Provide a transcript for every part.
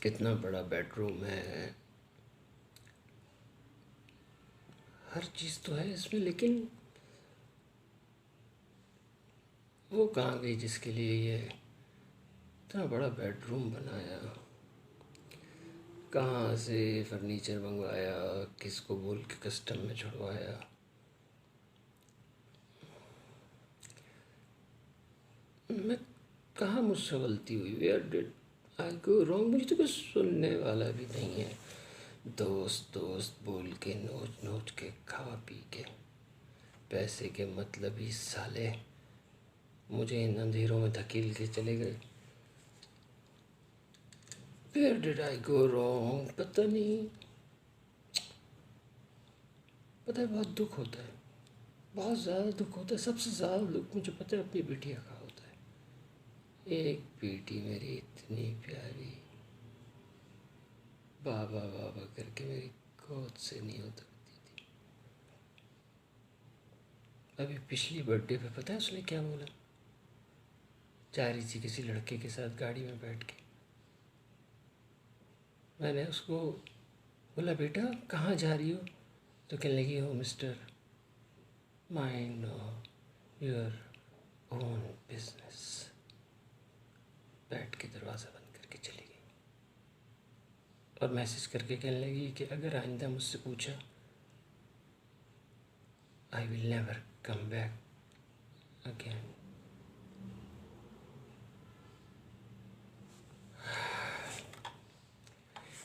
कितना बड़ा बेडरूम है, हर चीज़ तो है इसमें, लेकिन वो कहाँ गई जिसके लिए ये इतना बड़ा बेडरूम बनाया। कहाँ से फर्नीचर मंगवाया, किसको बोल के कस्टम में छुड़वाया। मैं कहाँ मुझसे गलती हुई, where did I go wrong. मुझे तो कुछ सुनने वाला भी नहीं है। दोस्त दोस्त बोल के नोच नोच के खा पी के पैसे के मतलब ही साले मुझे इन अंधेरों में धकेल के चले गए। Where did I go wrong, पता नहीं। पता है बहुत दुख होता है, बहुत ज़्यादा दुख होता है। सबसे ज़्यादा दुख मुझे पता है अपनी बिटिया का होता है। एक बेटी मेरी इतनी प्यारी, बाबा बाबा करके मेरी गोद से नहीं उतरती थी। अभी पिछली बर्थडे पे पता है उसने क्या बोला? जा रही थी किसी लड़के के साथ गाड़ी में बैठ के। मैंने उसको बोला, बेटा कहाँ जा रही हो? तो कहने लगी, हो mister, mind your own business. बैठ के दरवाज़ा बंद करके चली गई और मैसेज करके कहने लगी कि अगर आइंदा मुझसे पूछा, I will never come back again.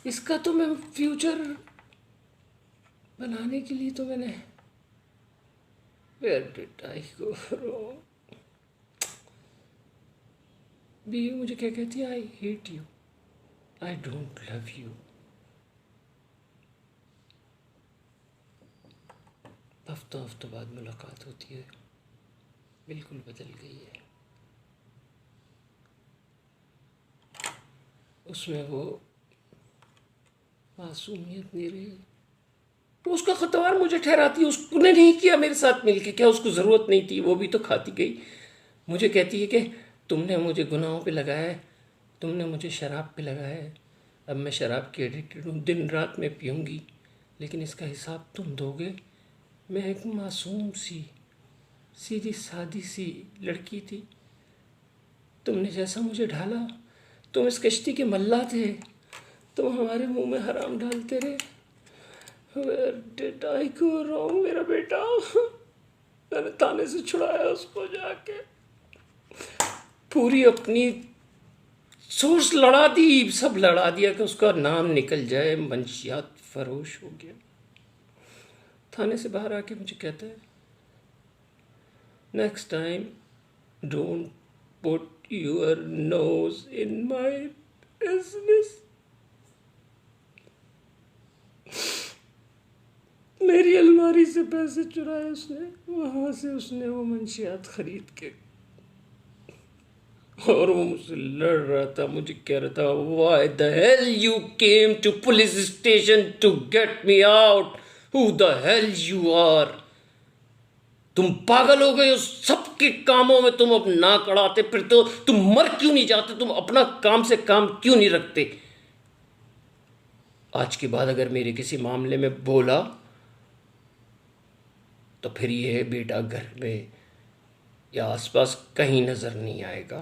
इसका तो मैं फ्यूचर बनाने के लिए तो मैंने where did I go wrong. बीवी मुझे क्या कहती है? I hate you, I don't love you. हफ्तों हफ्तों बाद मुलाकात होती है, बिल्कुल बदल गई है। उसमें वो मासूमियत नहीं रही। तो उसका खतवार मुझे ठहराती है, उसने नहीं किया मेरे साथ मिलके, क्या उसको ज़रूरत नहीं थी? वो भी तो खाती गई। मुझे कहती है कि तुमने मुझे गुनाहों पे लगाया है, तुमने मुझे शराब पे लगाया है। अब मैं शराब की एडिक्टेड हूँ, दिन रात में पीऊँगी, लेकिन इसका हिसाब तुम दोगे। मैं एक मासूम सी सीधी सादी सी लड़की थी, तुमने जैसा मुझे ढाला, तुम इस कश्ती के मल्ला थे, तुम हमारे मुंह में हराम डालते रहे। Where did I go wrong? मेरा बेटा, मैंने थाने से छुड़ाया उसको जाके, पूरी अपनी सोच लड़ा दी, सब लड़ा दिया कि उसका नाम निकल जाए। मंशियात फरोश हो गया। थाने से बाहर आके मुझे कहता है, next time don't put your nose in my business. मेरी अलमारी से पैसे चुराए उसने, वहां से उसने वो मंशियात खरीद के, और वो मुझसे लड़ रहा था। मुझे कह रहा था, why the hell you came to police station to get me out, who the hell you are. तुम पागल हो गए हो, सबके कामों में तुम अब नाक अड़ाते फिरते हो। तुम मर क्यों नहीं जाते? तुम अपना काम से काम क्यों नहीं रखते? आज के बाद अगर मेरे किसी मामले में बोला तो फिर ये बेटा घर में या आसपास कहीं नजर नहीं आएगा।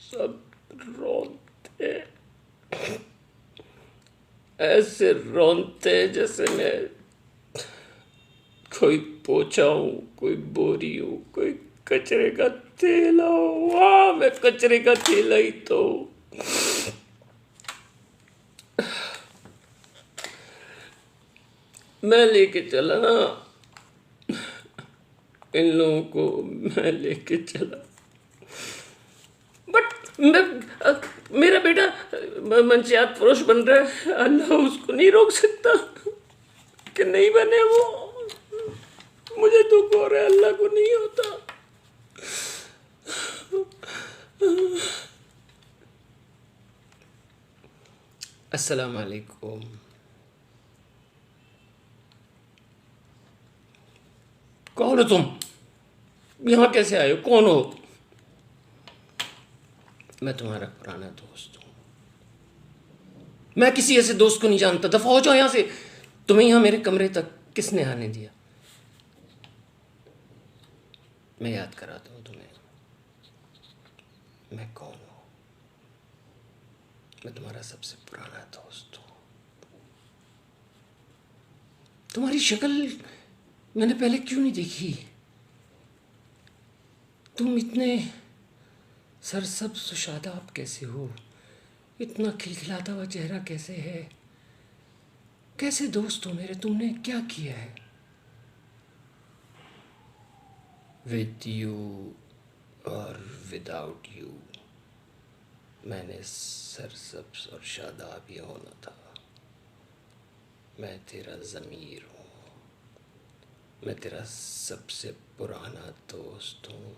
सब रोते, ऐसे रोते जैसे मैं कोई पोछा हूँ, कोई बोरी हूँ, कोई कचरे का थैला हूँ। वाह, मैं कचरे का थैला ही तो। मैं लेके चला ना इन लोगों को, मैं लेके चला, बट मेरा बेटा मंशियात फरोश बन रहा है, अल्लाह उसको नहीं रोक सकता कि नहीं बने वो। मुझे दुख हो रहा है, अल्लाह को नहीं होता। अस्सलाम वालेकुम। कौन हो तुम? यहाँ कैसे आए हो? कौन हो? मैं तुम्हारा पुराना दोस्त हूँ। मैं किसी ऐसे दोस्त को नहीं जानता। दफा हो जाओ यहां से। तुम्हें यहां मेरे कमरे तक किसने आने दिया? मैं याद कराता हूं तुम्हें, मैं कौन हूं। मैं तुम्हारा सबसे पुराना दोस्त हूं। तुम्हारी शक्ल मैंने पहले क्यों नहीं देखी? तुम इतने सरसब्ज शादाब कैसे हो? इतना खिलखिलाता हुआ चेहरा कैसे है? कैसे दोस्त हो मेरे? तुमने क्या किया है? विद यू और विदाउट यू मैंने सरसब्ज और शादाब ही होना था। मैं तेरा ज़मीर हूँ। मैं तेरा सबसे पुराना दोस्त हूँ।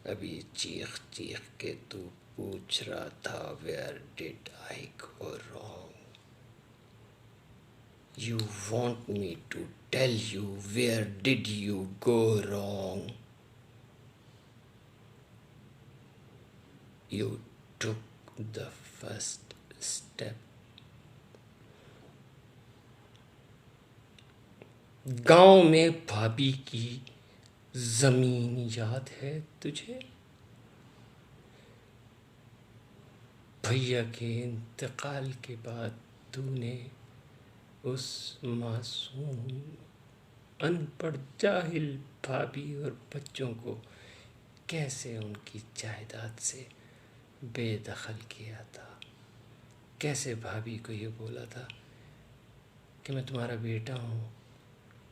अभी चीख चीख के तू पूछ रहा था where did I go wrong. You want me to tell you where did you go wrong? You took the first step. गांव में भाभी की जमीन याद है तुझे? भैया के इंतकाल के बाद तूने उस मासूम अनपढ़ जाहिल भाभी और बच्चों को कैसे उनकी जायदाद से बेदखल किया था। कैसे भाभी को ये बोला था कि मैं तुम्हारा बेटा हूँ।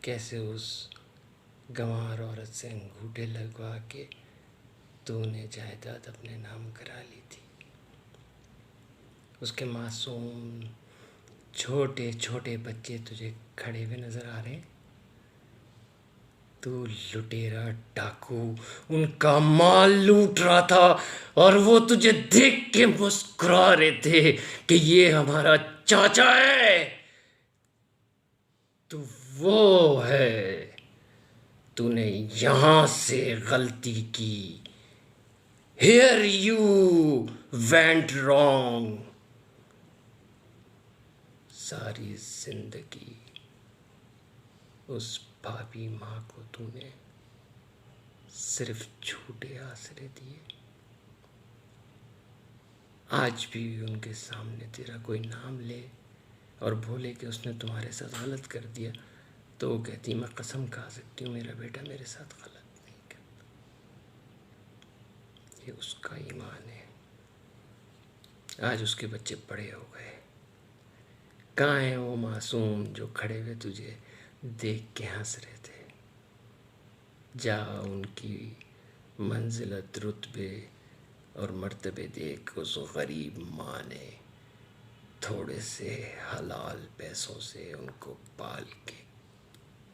कैसे उस गंवार औरत से अंगूठे लगवा के तूने जायदाद अपने नाम करा ली थी। उसके मासूम छोटे छोटे बच्चे तुझे खड़े हुए नज़र आ रहे हैं। तू लुटेरा डाकू उनका माल लूट रहा था और वो तुझे देख के मुस्कुरा रहे थे कि ये हमारा चाचा है। तू वो है। तूने यहां से गलती की। Here you went wrong. सारी जिंदगी उस भाभी माँ को तूने सिर्फ झूठे आसरे दिए। आज भी उनके सामने तेरा कोई नाम ले और बोले कि उसने तुम्हारे साथ गलत कर दिया तो वो कहती मैं कसम खा सकती हूँ मेरा बेटा मेरे साथ गलत नहीं करता। ये उसका ईमान है। आज उसके बच्चे बड़े हो गए। कहाँ है वो मासूम जो खड़े हुए तुझे देख के हंस रहे थे? जा उनकी मंजिलत रुतबे और मर्तबे देख। उस गरीब माँ ने थोड़े से हलाल पैसों से उनको पाल के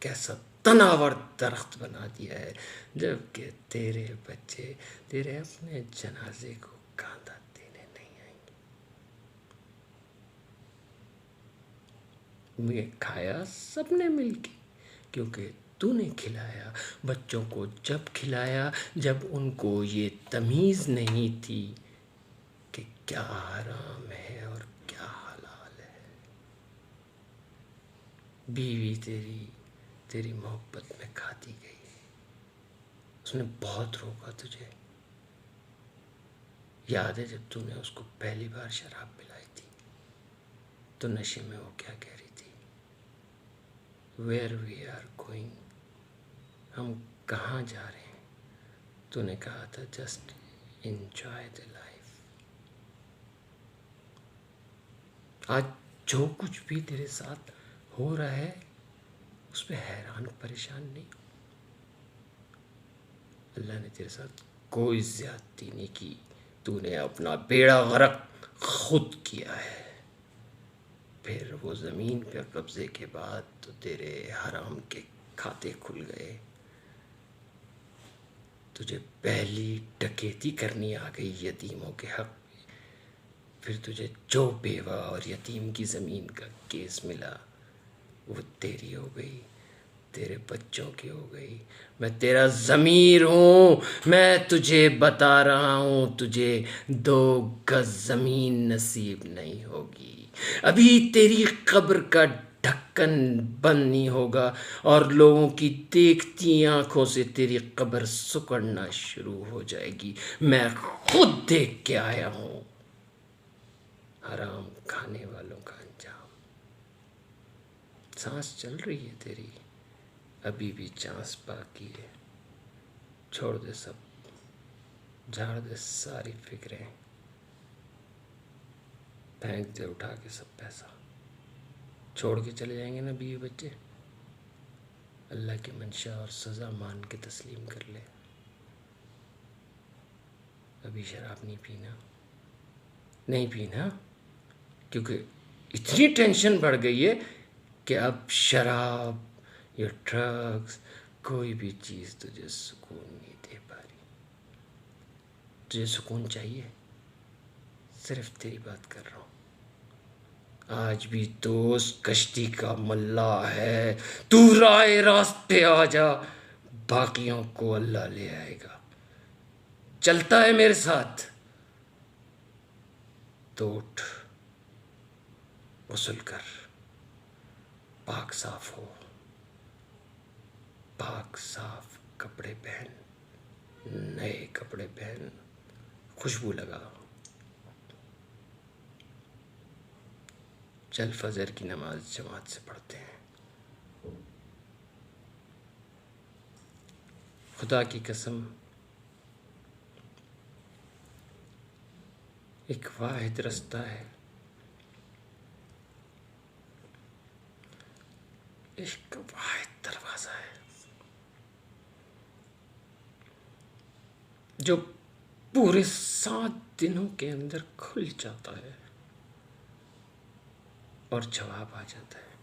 कैसा तनावर दरख्त बना दिया है, जबकि तेरे बच्चे तेरे अपने जनाजे को कांधा देने नहीं आएंगे। मैं खाया सबने मिलके क्योंकि तूने खिलाया बच्चों को। जब खिलाया जब उनको ये तमीज़ नहीं थी कि क्या हराम है और क्या हलाल है। बीवी तेरी तेरी मोहब्बत में खाती गई। उसने बहुत रोका तुझे। याद है जब तूने उसको पहली बार शराब पिलाई थी तो नशे में वो क्या कह रही थी? वेयर वी आर गोइंग, हम कहाँ जा रहे हैं? तूने कहा था जस्ट एंजॉय द लाइफ। आज जो कुछ भी तेरे साथ हो रहा है उस पर हैरान परेशान नहीं। अल्लाह ने तेरे साथ कोई ज्यादती नहीं की। तूने अपना बेड़ा गर्क खुद किया है। फिर वो ज़मीन पे कब्ज़े के बाद तो तेरे हराम के खाते खुल गए। तुझे पहली डकैती करनी आ गई यतीमों के हक में। फिर तुझे जो बेवा और यतीम की ज़मीन का केस मिला वो तेरी हो गई। तेरे बच्चों की हो गई। मैं तेरा ज़मीर हूँ, मैं तुझे बता रहा हूँ, तुझे 2 गज ज़मीन नसीब नहीं होगी। अभी तेरी कब्र का ढक्कन बंद नहीं होगा और लोगों की देखती आंखों से तेरी कब्र सुकड़ना शुरू हो जाएगी। मैं खुद देख के आया हूँ हराम खाने वालों का अंजाम। सांस चल रही है तेरी, अभी भी चांस बाकी है। छोड़ दे सब, झाड़ दे सारी फिक्रें, फेंक दे उठा के सब पैसा। छोड़ के चले जाएंगे ना बीवी बच्चे, अल्लाह की मंशा और सज़ा मान के तस्लीम कर ले। अभी शराब नहीं पीना, नहीं पीना, क्योंकि इतनी टेंशन बढ़ गई है कि अब शराब या ड्रग्स कोई भी चीज़ तुझे सुकून नहीं दे पा रही। तुझे सुकून चाहिए, सिर्फ तेरी बात कर रहा हूँ। आज भी दोस्त कश्ती का मल्ला है, तू राह रास्त पे आ जा, बाकियों को अल्लाह ले आएगा। चलता है मेरे साथ तो उठ, गुस्ल कर, पाक साफ हो, पाक साफ कपड़े पहन, नए कपड़े पहन, खुशबू लगा, चल फजर की नमाज जमात से पढ़ते हैं। खुदा की कसम, एक वाहिद रास्ता है, एक वाहिद दरवाज़ा है जो पूरे 7 दिनों के अंदर खुल जाता है और जवाब आ जाता है।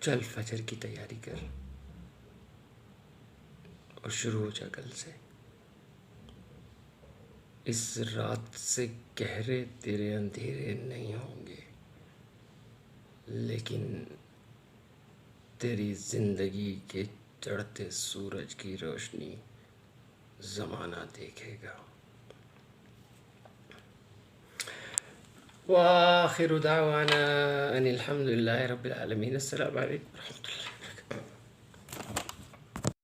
चल फजर की तैयारी कर और शुरू हो जा कल से। इस रात से गहरे तेरे अंधेरे नहीं होंगे, लेकिन तेरी जिंदगी के चढ़ते सूरज की रोशनी ज़माना देखेगा। वाखिरु दावाना अनिल हम्दुलिल्लाहि रब्बिल आलमीन। अस्सलामु अलैकुम रहमतुल्लाह।